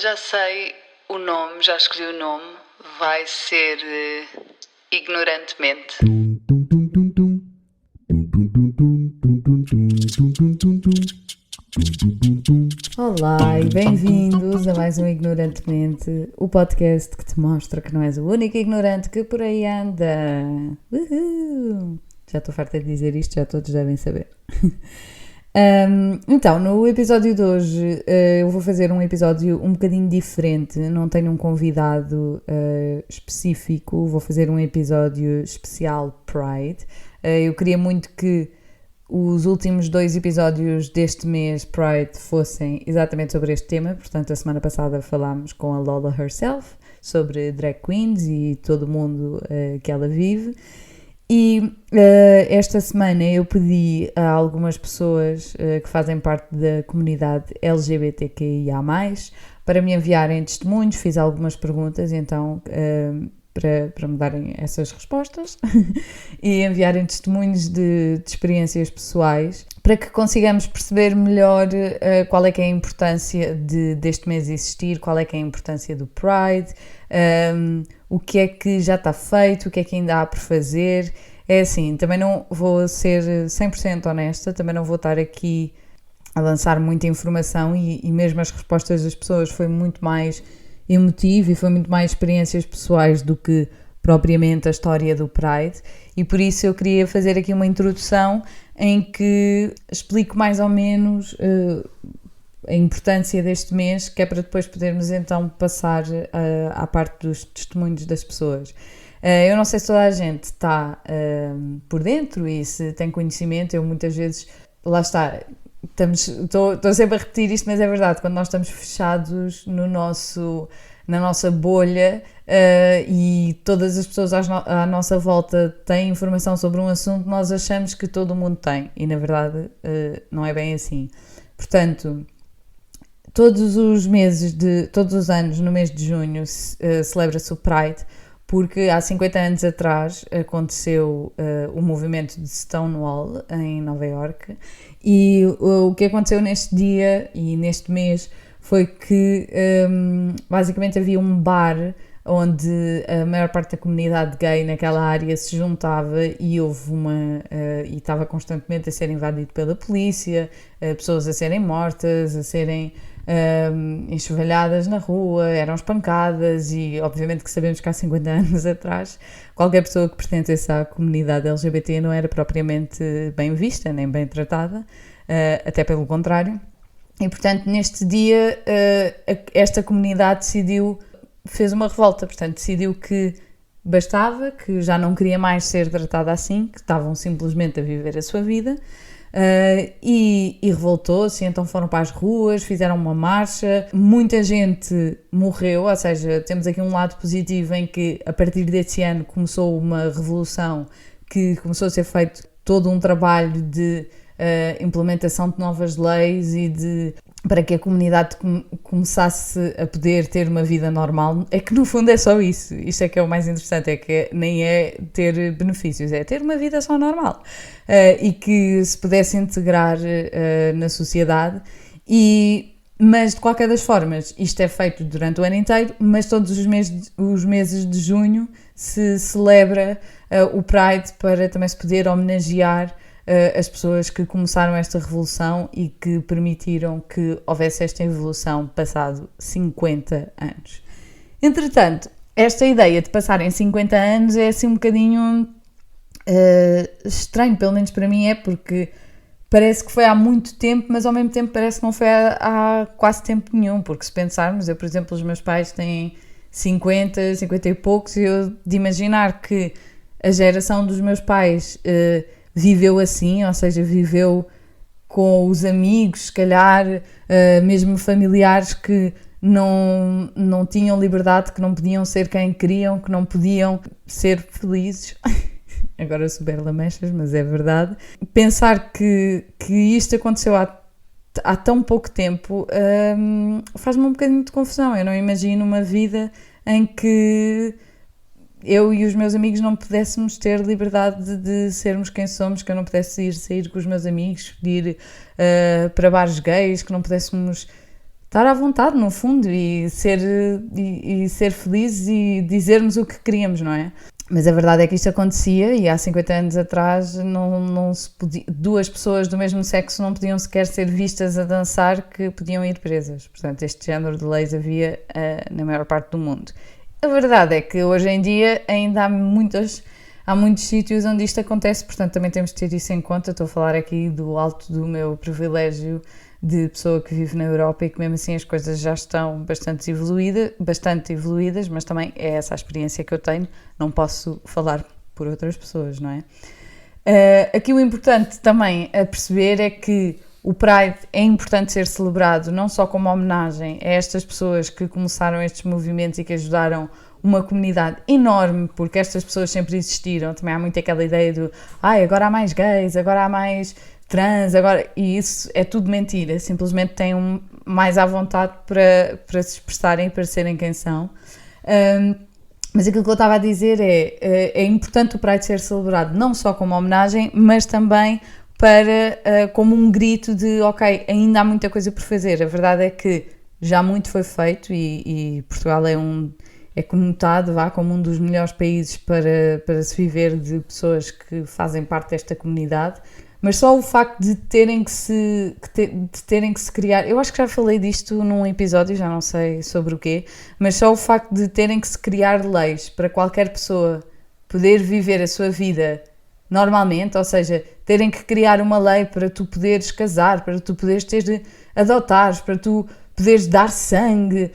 já sei o nome, já escolhi o nome. Vai ser Ignorantemente. Olá e bem-vindos a mais um Ignorantemente, o podcast que te mostra que não és o único ignorante que por aí anda. Uhul. Já estou farta de dizer isto, já todos devem saber. Então, no episódio de hoje eu vou fazer um episódio um bocadinho diferente, não tenho um convidado específico, vou fazer um episódio especial Pride. Eu queria muito que os últimos 2 episódios deste mês Pride fossem exatamente sobre este tema, portanto a semana passada falámos com a Lola herself sobre drag queens e todo o mundo que ela vive. E esta semana eu pedi a algumas pessoas que fazem parte da comunidade LGBTQIA+, para me enviarem testemunhos, fiz algumas perguntas, então para me darem essas respostas e enviarem testemunhos de experiências pessoais, para que consigamos perceber melhor qual é que é a importância deste mês existir, qual é que é a importância do Pride, o que é que já está feito, o que é que ainda há por fazer. É assim, também não vou ser 100% honesta, também não vou estar aqui a lançar muita informação e mesmo as respostas das pessoas foi muito mais emotivo e foi muito mais experiências pessoais do que propriamente a história do Pride, e por isso eu queria fazer aqui uma introdução em que explico mais ou menos a importância deste mês, que é para depois podermos então passar à parte dos testemunhos das pessoas. Eu não sei se toda a gente está por dentro e se tem conhecimento. Eu muitas vezes, lá está, estou sempre a repetir isto, mas é verdade, quando nós estamos fechados na nossa bolha e todas as pessoas à nossa volta têm informação sobre um assunto, nós achamos que todo o mundo tem, e na verdade não é bem assim. Portanto, todos os anos, no mês de junho, celebra-se o Pride, porque há 50 anos atrás aconteceu o movimento de Stonewall em Nova Iorque, e o que aconteceu neste dia e neste mês foi que basicamente havia um bar onde a maior parte da comunidade gay naquela área se juntava e houve e estava constantemente a ser invadido pela polícia, pessoas a serem mortas, a serem enxovalhadas na rua, eram espancadas, e obviamente que sabemos que há 50 anos atrás qualquer pessoa que pertencesse à comunidade LGBT não era propriamente bem vista, nem bem tratada, até pelo contrário. E portanto neste dia esta comunidade fez uma revolta, portanto decidiu que bastava, que já não queria mais ser tratada assim, que estavam simplesmente a viver a sua vida. E revoltou-se, então foram para as ruas, fizeram uma marcha, muita gente morreu, ou seja, temos aqui um lado positivo em que a partir desse ano começou uma revolução, que começou a ser feito todo um trabalho de implementação de novas leis e para que a comunidade começasse a poder ter uma vida normal. É que no fundo é só isso, isto é que é o mais interessante, é que nem é ter benefícios, é ter uma vida só normal, e que se pudesse integrar na sociedade. Mas de qualquer das formas isto é feito durante o ano inteiro, mas todos os meses de junho se celebra o Pride, para também se poder homenagear as pessoas que começaram esta revolução e que permitiram que houvesse esta evolução passado 50 anos. Entretanto, esta ideia de passarem 50 anos é assim um bocadinho estranho, pelo menos para mim é, porque parece que foi há muito tempo, mas ao mesmo tempo parece que não foi há quase tempo nenhum, porque se pensarmos, eu por exemplo, os meus pais têm 50 e poucos, e eu de imaginar que a geração dos meus pais viveu assim, ou seja, viveu com os amigos, se calhar mesmo familiares que não tinham liberdade, que não podiam ser quem queriam, que não podiam ser felizes. Agora sou berla mechas, mas é verdade. Pensar que isto aconteceu há tão pouco tempo faz-me um bocadinho de confusão. Eu não imagino uma vida em que eu e os meus amigos não pudéssemos ter liberdade de sermos quem somos, que eu não pudesse sair com os meus amigos, ir para bares gays, que não pudéssemos estar à vontade, no fundo, e ser felizes e dizermos o que queríamos, não é? Mas a verdade é que isto acontecia e há 50 anos atrás não se podia, duas pessoas do mesmo sexo não podiam sequer ser vistas a dançar, que podiam ir presas. Portanto, este género de leis havia na maior parte do mundo. A verdade é que hoje em dia ainda há muitos sítios onde isto acontece, portanto também temos de ter isso em conta. Estou a falar aqui do alto do meu privilégio de pessoa que vive na Europa e que mesmo assim as coisas já estão bastante evoluídas, mas também é essa a experiência que eu tenho, não posso falar por outras pessoas, não é? Aqui o importante também a perceber é que o Pride é importante ser celebrado não só como homenagem a estas pessoas que começaram estes movimentos e que ajudaram uma comunidade enorme, porque estas pessoas sempre existiram. Também há muito aquela ideia do agora há mais gays, agora há mais trans, e isso é tudo mentira, simplesmente têm mais à vontade para se expressarem e para serem quem são. Mas aquilo que eu estava a dizer é importante o Pride ser celebrado não só como homenagem, mas também como um grito de ok, ainda há muita coisa por fazer. A verdade é que já muito foi feito e Portugal é conotado como um dos melhores países para se viver de pessoas que fazem parte desta comunidade. Mas só o facto de terem que se criar, eu acho que já falei disto num episódio, já não sei sobre o quê, mas só o facto de terem que se criar leis para qualquer pessoa poder viver a sua vida normalmente, ou seja, terem que criar uma lei para tu poderes casar, para tu poderes adotar, para tu poderes dar sangue,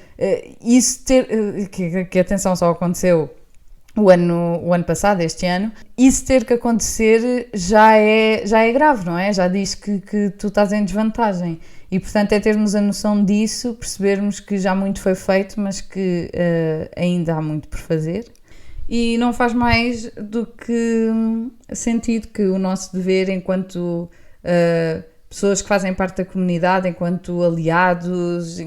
que atenção, só aconteceu o ano passado, este ano, isso ter que acontecer já é grave, não é? Já diz que tu estás em desvantagem e, portanto, é termos a noção disso, percebermos que já muito foi feito, mas que ainda há muito por fazer. E não faz mais do que sentido que o nosso dever enquanto pessoas que fazem parte da comunidade, enquanto aliados,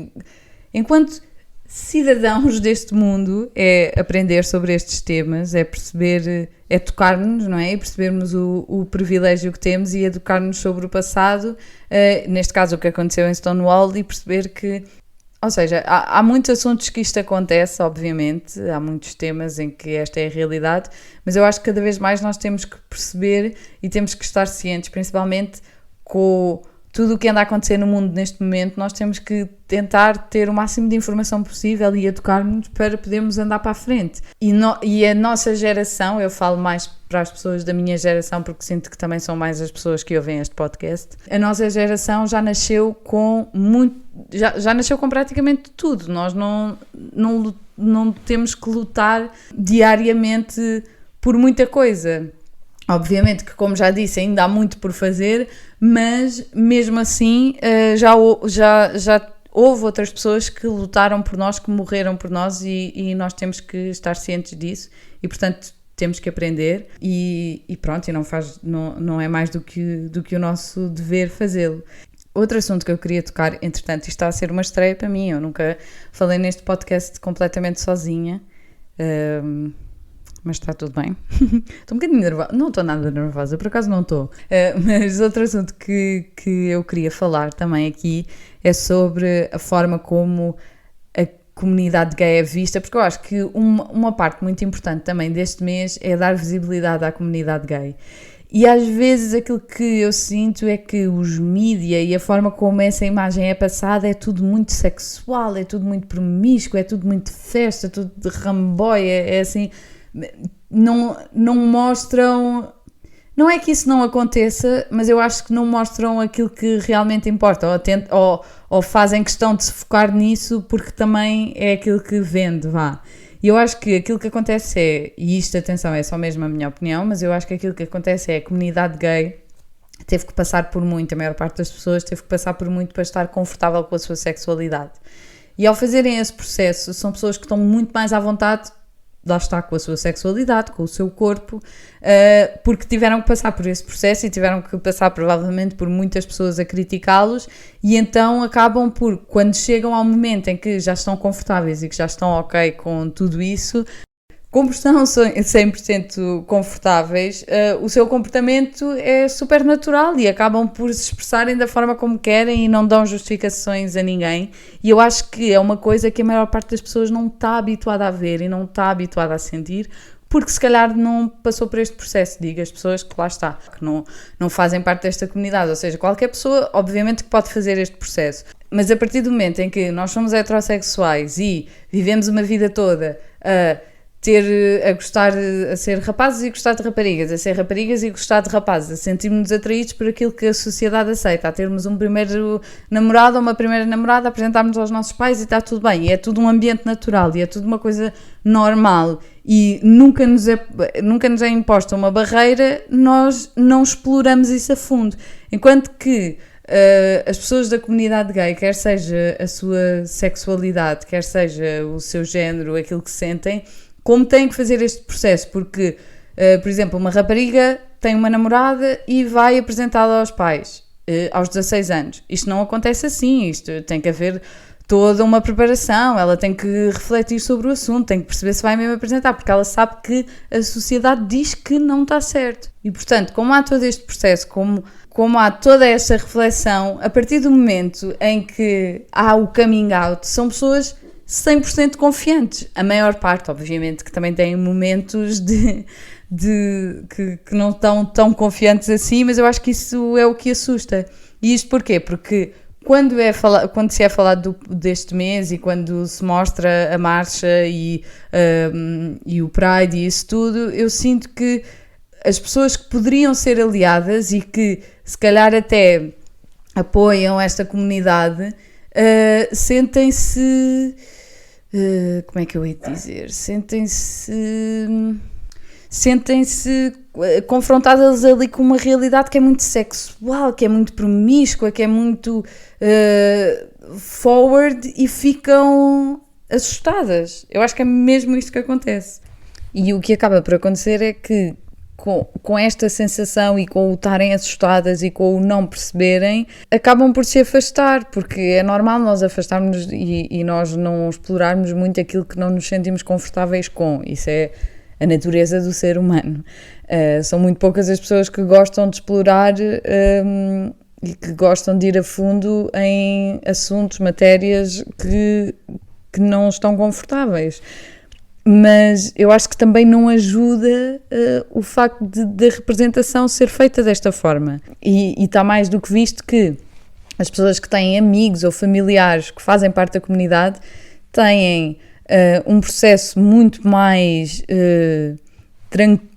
enquanto cidadãos deste mundo, é aprender sobre estes temas, é perceber, é tocar-nos, não é? E percebermos o privilégio que temos e educar-nos sobre o passado, neste caso o que aconteceu em Stonewall, e perceber que, ou seja, há muitos assuntos que isto acontece, obviamente, há muitos temas em que esta é a realidade, mas eu acho que cada vez mais nós temos que perceber e temos que estar cientes, principalmente com tudo o que anda a acontecer no mundo neste momento. Nós temos que tentar ter o máximo de informação possível e educar-nos para podermos andar para a frente. E a nossa geração, eu falo mais para as pessoas da minha geração, porque sinto que também são mais as pessoas que ouvem este podcast, a nossa geração já nasceu com já nasceu com praticamente tudo. Nós não temos que lutar diariamente por muita coisa. Obviamente que, como já disse, ainda há muito por fazer, mas mesmo assim já houve outras pessoas que lutaram por nós, que morreram por nós, e nós temos que estar cientes disso e, portanto, temos que aprender e pronto, e não é mais do que o nosso dever fazê-lo. Outro assunto que eu queria tocar, entretanto, isto está a ser uma estreia para mim, eu nunca falei neste podcast completamente sozinha, mas está tudo bem. Estou um bocadinho nervosa, não estou nada nervosa, por acaso não estou. Mas outro assunto que eu queria falar também aqui é sobre a forma como a comunidade gay é vista, porque eu acho que uma parte muito importante também deste mês é dar visibilidade à comunidade gay. E às vezes aquilo que eu sinto é que os mídia e a forma como essa imagem é passada é tudo muito sexual, é tudo muito promíscuo, é tudo muito festa, tudo de ramboia, é assim... Não mostram, não é que isso não aconteça, mas eu acho que não mostram aquilo que realmente importa, ou fazem questão de se focar nisso porque também é aquilo que vende, vá. E eu acho que aquilo que acontece e isto, atenção, é só mesmo a minha opinião, mas eu acho que aquilo que acontece é a comunidade gay teve que passar por muito, a maior parte das pessoas teve que passar por muito para estar confortável com a sua sexualidade. E ao fazerem esse processo, são pessoas que estão muito mais à vontade, lá está, com a sua sexualidade, com o seu corpo, porque tiveram que passar por esse processo e tiveram que passar provavelmente por muitas pessoas a criticá-los, e então acabam por, quando chegam ao momento em que já estão confortáveis e que já estão ok com tudo isso, como estão 100% confortáveis, o seu comportamento é super natural e acabam por se expressarem da forma como querem e não dão justificações a ninguém. E eu acho que é uma coisa que a maior parte das pessoas não está habituada a ver e não está habituada a sentir, porque se calhar não passou por este processo. Digo as pessoas que lá está, que não fazem parte desta comunidade. Ou seja, qualquer pessoa, obviamente, que pode fazer este processo. Mas a partir do momento em que nós somos heterossexuais e vivemos uma vida toda a gostar, a ser rapazes e gostar de raparigas, a ser raparigas e gostar de rapazes, a sentirmos atraídos por aquilo que a sociedade aceita, a termos um primeiro namorado ou uma primeira namorada, a apresentarmos aos nossos pais e está tudo bem, e é tudo um ambiente natural e é tudo uma coisa normal e nunca nos é imposta uma barreira, nós não exploramos isso a fundo. Enquanto que as pessoas da comunidade gay, quer seja a sua sexualidade, quer seja o seu género, aquilo que sentem, como têm que fazer este processo, porque, por exemplo, uma rapariga tem uma namorada e vai apresentá-la aos pais aos 16 anos. Isto não acontece assim, isto tem que haver toda uma preparação, ela tem que refletir sobre o assunto, tem que perceber se vai mesmo apresentar, porque ela sabe que a sociedade diz que não está certo. E, portanto, como há todo este processo, como há toda esta reflexão, a partir do momento em que há o coming out, são pessoas 100% confiantes. A maior parte, obviamente, que também têm momentos que não estão tão confiantes assim, mas eu acho que isso é o que assusta. E isto porquê? Porque quando se é falado deste mês e quando se mostra a marcha e o Pride e isso tudo, eu sinto que as pessoas que poderiam ser aliadas e que se calhar até apoiam esta comunidade sentem-se... como é que eu ia dizer? Sentem-se confrontadas ali com uma realidade que é muito sexual, que é muito promíscua, que é muito forward e ficam assustadas. Eu acho que é mesmo isto que acontece. E o que acaba por acontecer é que com esta sensação e com o estarem assustadas e com o não perceberem, acabam por se afastar, porque é normal nós afastarmos e nós não explorarmos muito aquilo que não nos sentimos confortáveis com. Isso é a natureza do ser humano. São muito poucas as pessoas que gostam de explorar e que gostam de ir a fundo em assuntos, matérias que não estão confortáveis. Mas eu acho que também não ajuda o facto de representação ser feita desta forma. E está mais do que visto que as pessoas que têm amigos ou familiares que fazem parte da comunidade têm um processo muito mais tranquilo.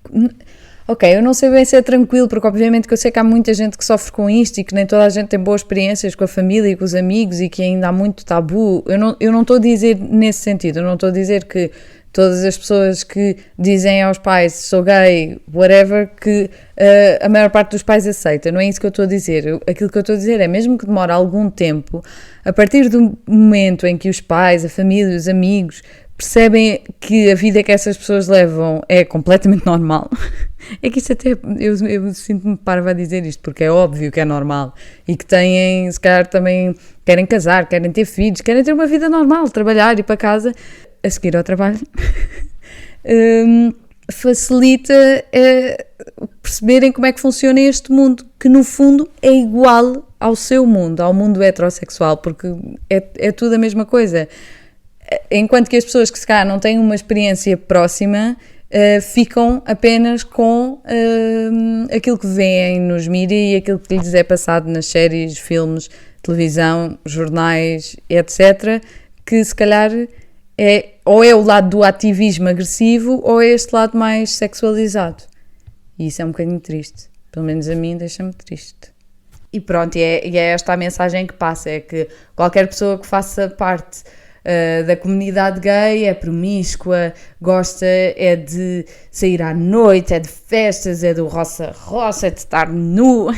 Ok, eu não sei bem se é tranquilo, porque obviamente que eu sei que há muita gente que sofre com isto e que nem toda a gente tem boas experiências com a família e com os amigos e que ainda há muito tabu. Eu não estou a dizer nesse sentido, eu não estou a dizer que todas as pessoas que dizem aos pais sou gay, whatever, que a maior parte dos pais aceita, não é isso que eu estou a dizer. Aquilo que eu estou a dizer é, mesmo que demore algum tempo, a partir do momento em que os pais, a família, os amigos percebem que a vida que essas pessoas levam é completamente normal. É que isso até, eu sinto-me parva a dizer isto, porque é óbvio que é normal e que têm, se calhar também querem casar, querem ter filhos, querem ter uma vida normal, trabalhar, ir para casa, a seguir ao trabalho, facilita perceberem como é que funciona este mundo, que no fundo é igual ao seu mundo, ao mundo heterossexual, porque é tudo a mesma coisa. Enquanto que as pessoas que se calhar não têm uma experiência próxima ficam apenas com aquilo que veem nos mídias e aquilo que lhes é passado nas séries, filmes, televisão, jornais, etc., que se calhar ou é o lado do ativismo agressivo ou é este lado mais sexualizado. E isso é um bocadinho triste. Pelo menos a mim deixa-me triste. E pronto, e é esta a mensagem que passa, é que qualquer pessoa que faça parte da comunidade gay é promíscua, gosta é de sair à noite, é de festas, é do roça-roça, é de estar nu,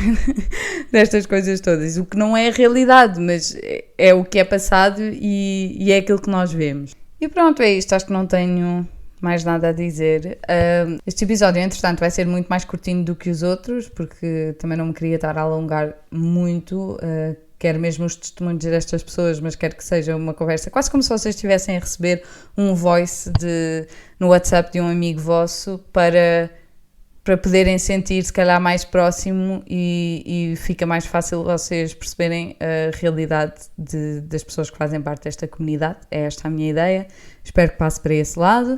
destas coisas todas, o que não é a realidade, mas é o que é passado e é aquilo que nós vemos. E pronto, é isto, acho que não tenho mais nada a dizer. Este episódio, entretanto, vai ser muito mais curtinho do que os outros, porque também não me queria estar a alongar muito, quero mesmo os testemunhos destas pessoas, mas quero que seja uma conversa, quase como se vocês estivessem a receber um voice no WhatsApp de um amigo vosso para poderem sentir se calhar mais próximo e fica mais fácil vocês perceberem a realidade das pessoas que fazem parte desta comunidade. É esta a minha ideia, espero que passe para esse lado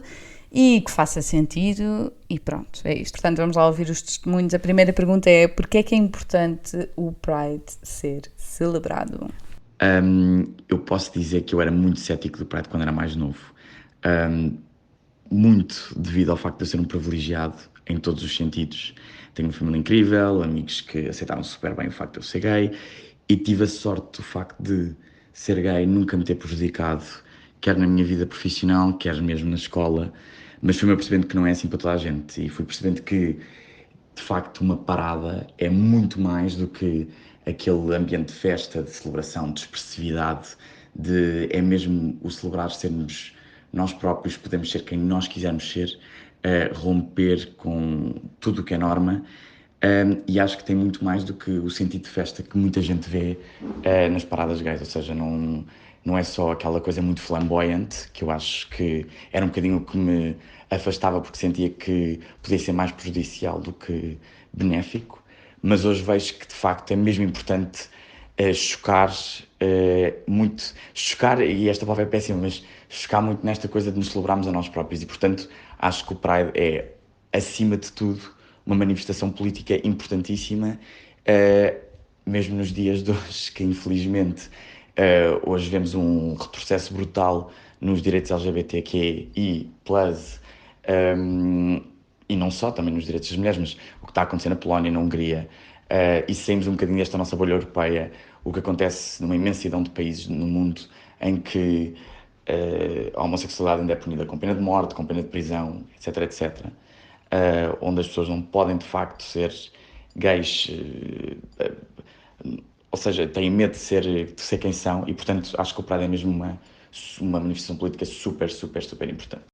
e que faça sentido e pronto, é isto. Portanto, vamos lá ouvir os testemunhos. A primeira pergunta é: porquê é que é importante o Pride ser celebrado? Eu posso dizer que eu era muito cético do Pride quando era mais novo, muito devido ao facto de eu ser um privilegiado em todos os sentidos. Tenho uma família incrível, amigos que aceitaram super bem o facto de eu ser gay e tive a sorte do facto de ser gay nunca me ter prejudicado, quer na minha vida profissional, quer mesmo na escola, mas fui-me percebendo que não é assim para toda a gente e fui percebendo que, de facto, uma parada é muito mais do que aquele ambiente de festa, de celebração, de expressividade, é mesmo o celebrar sermos nós próprios, podemos ser quem nós quisermos ser, romper com tudo o que é norma, e acho que tem muito mais do que o sentido de festa que muita gente vê nas paradas gays, ou seja, não é só aquela coisa muito flamboyante, que eu acho que era um bocadinho o que me afastava porque sentia que podia ser mais prejudicial do que benéfico, mas hoje vejo que de facto é mesmo importante chocar muito, chocar, e esta palavra é péssima, mas chocar muito nesta coisa de nos celebrarmos a nós próprios e portanto acho que o Pride é, acima de tudo, uma manifestação política importantíssima, mesmo nos dias de hoje, que infelizmente hoje vemos um retrocesso brutal nos direitos LGBTQI+, e não só, também nos direitos das mulheres, mas o que está a acontecer na Polónia e na Hungria, e saímos um bocadinho desta nossa bolha europeia, o que acontece numa imensidão de países no mundo em que a homossexualidade ainda é punida com pena de morte, com pena de prisão, etc, etc. Onde as pessoas não podem de facto ser gays, ou seja, têm medo de ser quem são e portanto acho que o Pride é mesmo uma manifestação política super, super, super importante.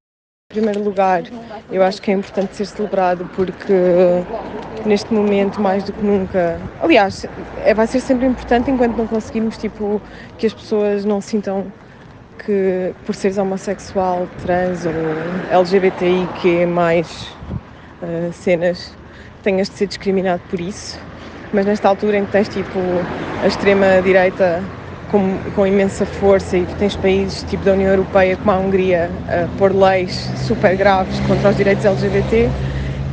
Em primeiro lugar, eu acho que é importante ser celebrado porque neste momento, mais do que nunca, aliás, vai ser sempre importante enquanto não conseguirmos que as pessoas não sintam que por seres homossexual, trans ou LGBTI, que é mais cenas, tenhas de ser discriminado por isso. Mas nesta altura em que tens a extrema-direita com imensa força e tens países da União Europeia como a Hungria a pôr leis super graves contra os direitos LGBT,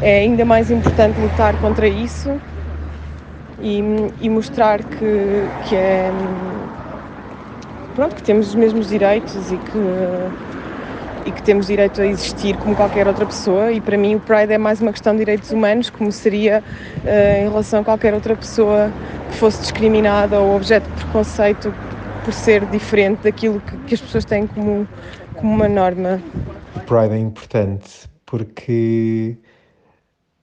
é ainda mais importante lutar contra isso e mostrar que é pronto, que temos os mesmos direitos e que temos direito a existir como qualquer outra pessoa. E para mim o Pride é mais uma questão de direitos humanos, como seria em relação a qualquer outra pessoa que fosse discriminada ou objeto de preconceito por ser diferente daquilo que as pessoas têm como uma norma. O Pride é importante porque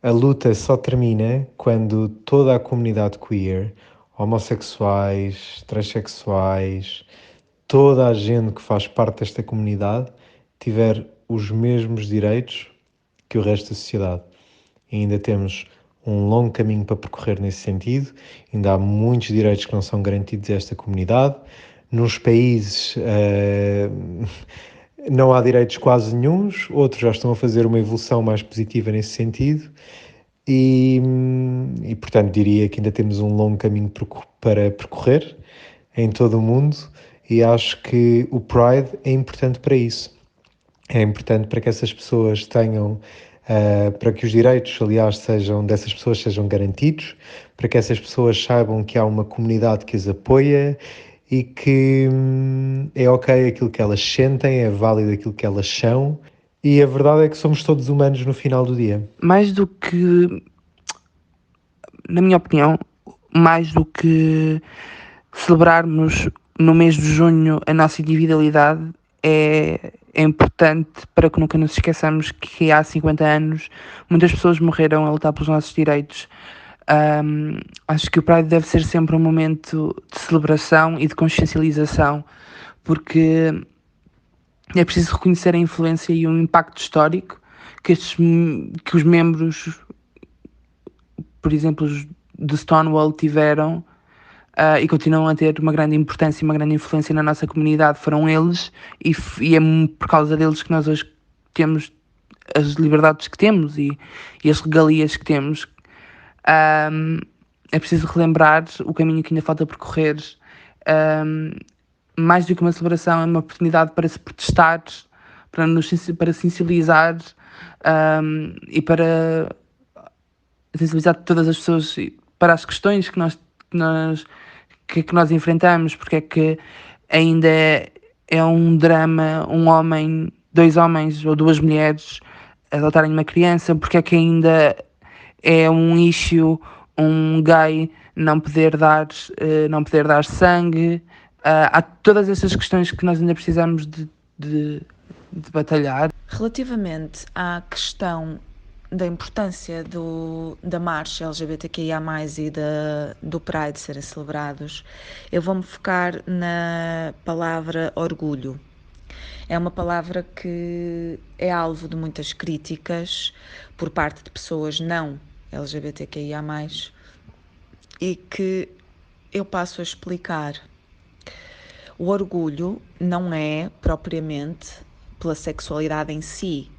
a luta só termina quando toda a comunidade queer, homossexuais, transexuais, toda a gente que faz parte desta comunidade tiver os mesmos direitos que o resto da sociedade. E ainda temos um longo caminho para percorrer nesse sentido, ainda há muitos direitos que não são garantidos a esta comunidade. Nos países não há direitos quase nenhuns, outros já estão a fazer uma evolução mais positiva nesse sentido e portanto diria que ainda temos um longo caminho para percorrer em todo o mundo e acho que o Pride é importante para isso. É importante para que essas pessoas tenham, para que os direitos, aliás, dessas pessoas sejam garantidos, para que essas pessoas saibam que há uma comunidade que as apoia e que é ok aquilo que elas sentem, é válido aquilo que elas são e a verdade é que somos todos humanos no final do dia. Mais do que, na minha opinião, mais do que celebrarmos no mês de junho a nossa individualidade, é importante para que nunca nos esqueçamos que há 50 anos muitas pessoas morreram a lutar pelos nossos direitos. Acho que o Pride deve ser sempre um momento de celebração e de consciencialização, porque é preciso reconhecer a influência e o impacto histórico que os membros, por exemplo, do Stonewall tiveram e continuam a ter uma grande importância e uma grande influência na nossa comunidade, foram eles, e é por causa deles que nós hoje temos as liberdades que temos e as regalias que temos. É preciso relembrar o caminho que ainda falta percorrer. Mais do que uma celebração, é uma oportunidade para se protestar, para sensibilizar, e para sensibilizar todas as pessoas para as questões que nós enfrentamos, porque é que ainda é um drama dois homens ou duas mulheres adotarem uma criança, porque é que ainda é um issue um gay não poder dar sangue. Há todas essas questões que nós ainda precisamos de batalhar. Relativamente à questão da importância da marcha LGBTQIA+, e do Pride serem celebrados, eu vou-me focar na palavra orgulho. É uma palavra que é alvo de muitas críticas por parte de pessoas não LGBTQIA+, e que eu passo a explicar. O orgulho não é propriamente pela sexualidade em si,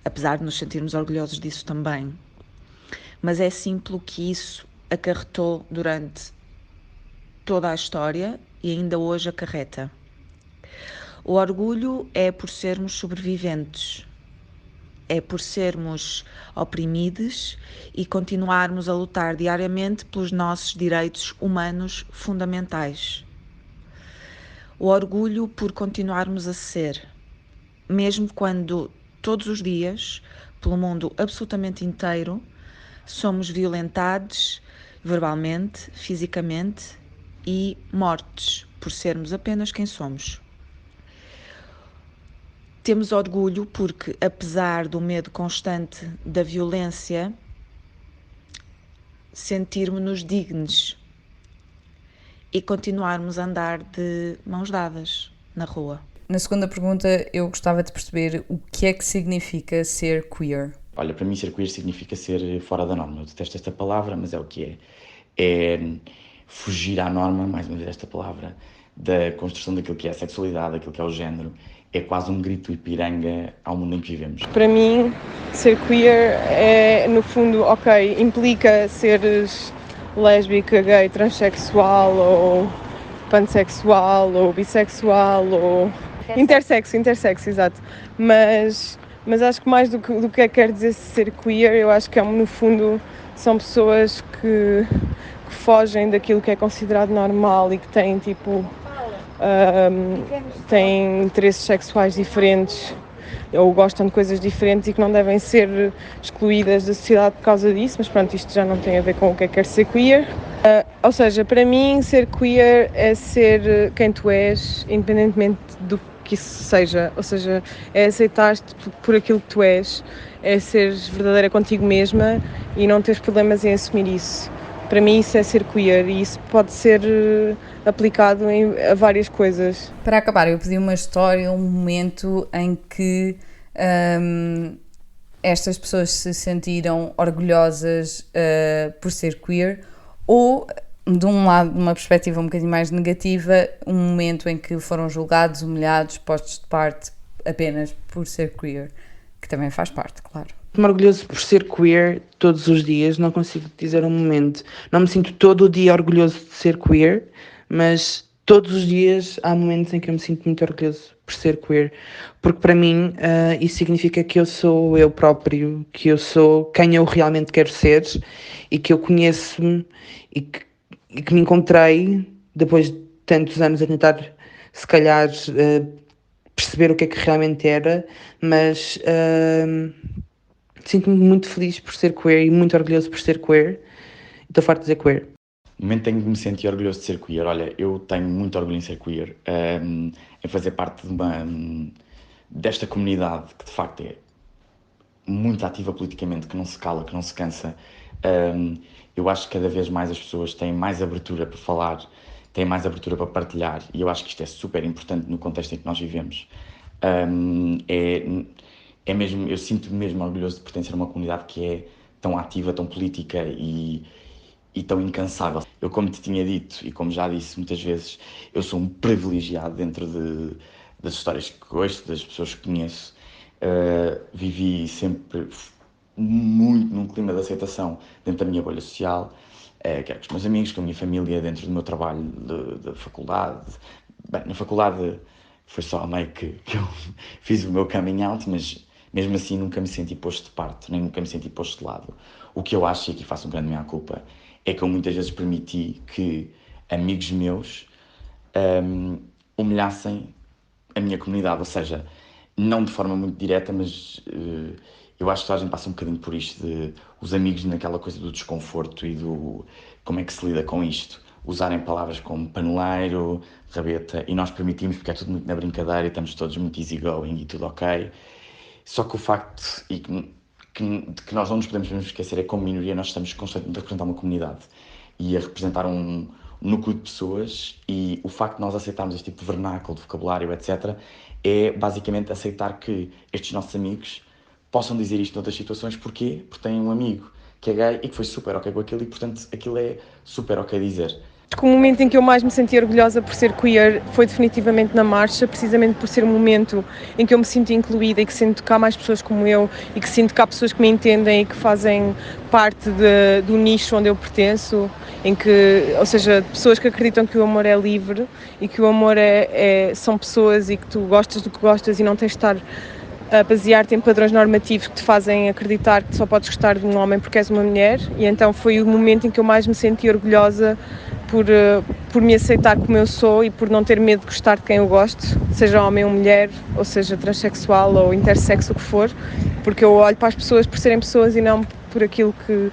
apesar de nos sentirmos orgulhosos disso também, mas é sim pelo que isso acarretou durante toda a história e ainda hoje acarreta. O orgulho é por sermos sobreviventes, é por sermos oprimidos e continuarmos a lutar diariamente pelos nossos direitos humanos fundamentais. O orgulho por continuarmos a ser, mesmo quando todos os dias, pelo mundo absolutamente inteiro, somos violentados verbalmente, fisicamente e mortos por sermos apenas quem somos. Temos orgulho porque, apesar do medo constante da violência, sentirmos-nos dignos e continuarmos a andar de mãos dadas na rua. Na segunda pergunta, eu gostava de perceber o que é que significa ser queer. Olha, para mim ser queer significa ser fora da norma. Eu detesto esta palavra, mas é o que é. É fugir à norma, mais uma vez esta palavra, da construção daquilo que é a sexualidade, daquilo que é o género. É quase um grito ipiranga ao mundo em que vivemos. Para mim, ser queer é, no fundo, ok, implica seres lésbica, gay, transexual ou pansexual ou bissexual ou intersexo, exato. Mas acho que mais do que quer dizer ser queer, eu acho que no fundo são pessoas que fogem daquilo que é considerado normal e que têm têm interesses sexuais diferentes ou gostam de coisas diferentes e que não devem ser excluídas da sociedade por causa disso, mas pronto, isto já não tem a ver com o que é que quer ser queer. Ou seja, para mim ser queer é ser quem tu és, independentemente do que isso seja, ou seja, é aceitar-te por aquilo que tu és, é seres verdadeira contigo mesma e não teres problemas em assumir isso. Para mim isso é ser queer e isso pode ser aplicado a várias coisas. Para acabar, eu pedi uma história, um momento em que estas pessoas se sentiram orgulhosas por ser queer, ou, de um lado, de uma perspectiva um bocadinho mais negativa, um momento em que foram julgados, humilhados, postos de parte apenas por ser queer, que também faz parte, claro. Estou-me orgulhoso por ser queer todos os dias, não consigo dizer um momento. Não me sinto todo o dia orgulhoso de ser queer, mas todos os dias há momentos em que eu me sinto muito orgulhoso por ser queer, porque para mim isso significa que eu sou eu próprio, que eu sou quem eu realmente quero ser e que eu conheço-me e que me encontrei depois de tantos anos a tentar, se calhar, perceber o que é que realmente era, mas sinto-me muito feliz por ser queer e muito orgulhoso por ser queer. Estou farto de dizer queer. No momento em que me senti orgulhoso de ser queer, olha, eu tenho muito orgulho em ser queer, em fazer parte desta comunidade que de facto é muito ativa politicamente, que não se cala, que não se cansa. Eu acho que cada vez mais as pessoas têm mais abertura para falar, têm mais abertura para partilhar, e eu acho que isto é super importante no contexto em que nós vivemos. É mesmo, eu sinto-me mesmo orgulhoso de pertencer a uma comunidade que é tão ativa, tão política e e tão incansável. Eu, como te tinha dito e como já disse muitas vezes, eu sou um privilegiado dentro das histórias que gosto, das pessoas que conheço. Vivi sempre muito num clima de aceitação dentro da minha bolha social, quer com os meus amigos, com a minha família, dentro do meu trabalho da faculdade. Bem, na faculdade foi só meio que eu fiz o meu coming out, mas mesmo assim nunca me senti posto de parte, nem nunca me senti posto de lado. O que eu acho, e aqui faço um grande meia-culpa, é que eu muitas vezes permiti que amigos meus humilhassem a minha comunidade, ou seja, não de forma muito direta, mas eu acho que a gente passa um bocadinho por isto de os amigos naquela coisa do desconforto e do como é que se lida com isto, usarem palavras como paneleiro, rabeta, e nós permitimos porque é tudo muito na brincadeira e estamos todos muito easygoing e tudo ok. Só que o facto de que nós não nos podemos mesmo esquecer é que como minoria nós estamos constantemente a representar uma comunidade e a representar um núcleo de pessoas, e o facto de nós aceitarmos este tipo de vernáculo, de vocabulário, etc., é basicamente aceitar que estes nossos amigos possam dizer isto noutras situações. Porquê? Porque têm um amigo que é gay e que foi super ok com aquilo e, portanto, aquilo é super ok dizer. Acho que o momento em que eu mais me senti orgulhosa por ser queer foi definitivamente na marcha, precisamente por ser um momento em que eu me sinto incluída e que sinto que há mais pessoas como eu e que sinto que há pessoas que me entendem e que fazem parte do nicho onde eu pertenço, ou seja, pessoas que acreditam que o amor é livre e que o amor são pessoas e que tu gostas do que gostas e não tens de estar a basear-te em padrões normativos que te fazem acreditar que só podes gostar de um homem porque és uma mulher. E então foi o momento em que eu mais me senti orgulhosa por me aceitar como eu sou e por não ter medo de gostar de quem eu gosto, seja homem ou mulher, ou seja transexual ou intersexo, o que for, porque eu olho para as pessoas por serem pessoas e não por aquilo que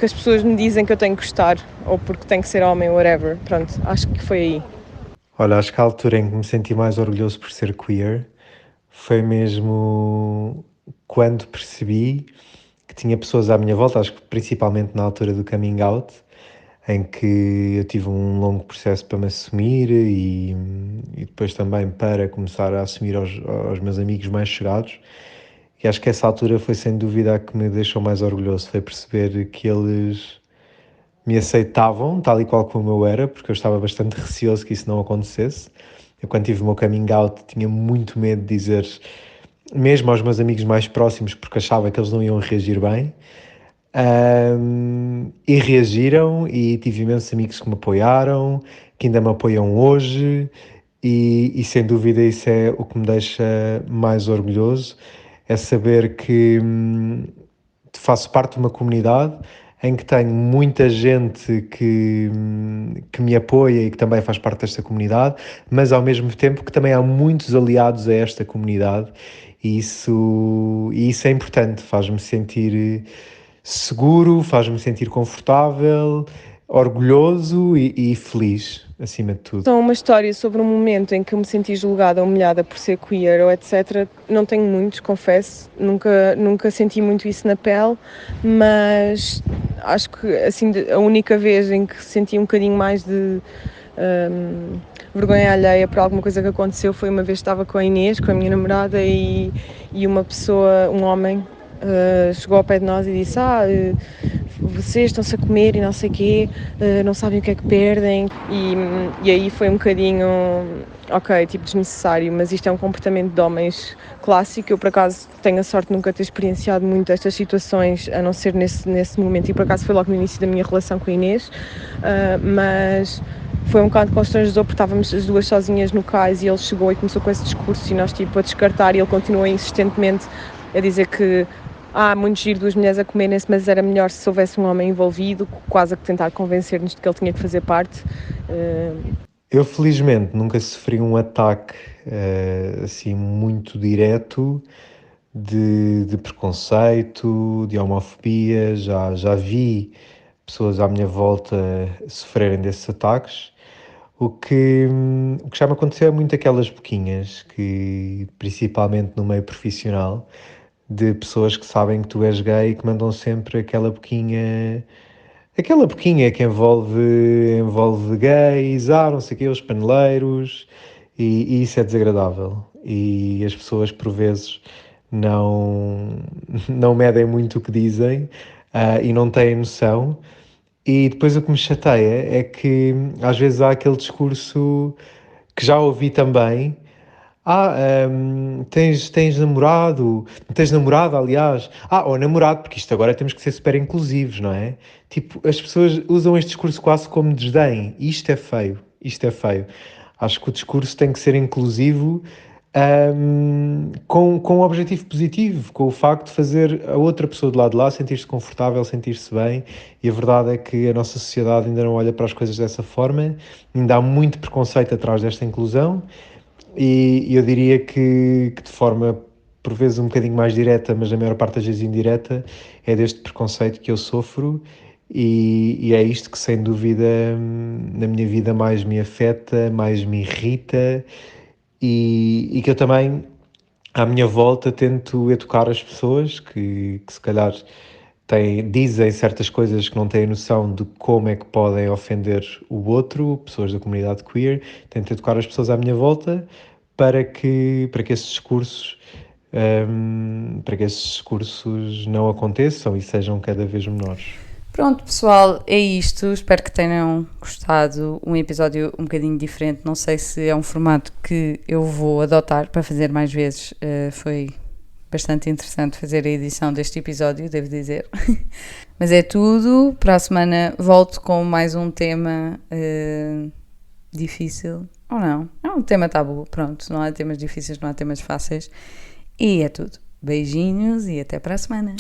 as pessoas me dizem que eu tenho que gostar, ou porque tenho que ser homem, whatever. Pronto, acho que foi aí. Olha, acho que a altura em que me senti mais orgulhoso por ser queer foi mesmo quando percebi que tinha pessoas à minha volta, acho que principalmente na altura do coming out, em que eu tive um longo processo para me assumir e depois também para começar a assumir aos meus amigos mais chegados. E acho que essa altura foi sem dúvida a que me deixou mais orgulhoso, foi perceber que eles me aceitavam tal e qual como eu era, porque eu estava bastante receoso que isso não acontecesse. Eu, quando tive o meu coming out, tinha muito medo de dizer, mesmo aos meus amigos mais próximos, porque achava que eles não iam reagir bem. E reagiram, e tive imensos amigos que me apoiaram, que ainda me apoiam hoje, e sem dúvida isso é o que me deixa mais orgulhoso, é saber que faço parte de uma comunidade em que tenho muita gente que me apoia e que também faz parte desta comunidade, mas ao mesmo tempo que também há muitos aliados a esta comunidade, e isso é importante, faz-me sentir seguro, faz-me sentir confortável, orgulhoso e feliz, acima de tudo. Então, uma história sobre um momento em que eu me senti julgada, humilhada por ser queer ou etc. Não tenho muitos, confesso, nunca senti muito isso na pele, mas acho que assim, a única vez em que senti um bocadinho mais de vergonha alheia por alguma coisa que aconteceu foi uma vez que estava com a Inês, com a minha namorada, e uma pessoa, um homem, chegou ao pé de nós e disse: vocês estão-se a comer e não sei o quê, não sabem o que é que perdem, e aí foi um bocadinho, ok, tipo desnecessário, mas isto é um comportamento de homens clássico. Eu por acaso tenho a sorte de nunca ter experienciado muito estas situações, a não ser nesse momento, e por acaso foi logo no início da minha relação com a Inês, mas foi um bocado constrangedor porque estávamos as duas sozinhas no cais e ele chegou e começou com esse discurso e nós tipo a descartar, e ele continuou insistentemente a dizer que muito giro, duas mulheres a comerem-se, mas era melhor se houvesse um homem envolvido, quase a tentar convencer-nos de que ele tinha que fazer parte. Eu felizmente nunca sofri um ataque assim muito direto de preconceito, de homofobia. Já vi pessoas à minha volta sofrerem desses ataques. O que já me aconteceu é muito aquelas boquinhas, que principalmente no meio profissional, de pessoas que sabem que tu és gay e que mandam sempre aquela boquinha que envolve gays, não sei o quê, os paneleiros, e isso é desagradável. E as pessoas por vezes não medem muito o que dizem, e não têm noção. E depois o que me chateia é que às vezes há aquele discurso que já ouvi também. Tens namorado, tens namorada, aliás. Ou namorado, porque isto agora temos que ser super inclusivos, não é? Tipo, as pessoas usam este discurso quase como desdém. E isto é feio, isto é feio. Acho que o discurso tem que ser inclusivo, com um objetivo positivo, com o facto de fazer a outra pessoa do lado de lá sentir-se confortável, sentir-se bem, e a verdade é que a nossa sociedade ainda não olha para as coisas dessa forma, ainda há muito preconceito atrás desta inclusão, e eu diria que de forma, por vezes, um bocadinho mais direta, mas na maior parte das vezes indireta, é deste preconceito que eu sofro, e é isto que, sem dúvida, na minha vida mais me afeta, mais me irrita, e que eu também, à minha volta, tento educar as pessoas que se calhar dizem certas coisas que não têm noção de como é que podem ofender o outro, pessoas da comunidade queer. Tento educar as pessoas à minha volta para que esses discursos não aconteçam e sejam cada vez menores. Pronto, pessoal, é isto. Espero que tenham gostado. Um episódio um bocadinho diferente. Não sei se é um formato que eu vou adotar para fazer mais vezes. Foi bastante interessante fazer a edição deste episódio, devo dizer. Mas é tudo. Para a semana volto com mais um tema difícil. Ou não? É um tema tabu. Pronto, não há temas difíceis, não há temas fáceis. E é tudo. Beijinhos e até para a semana.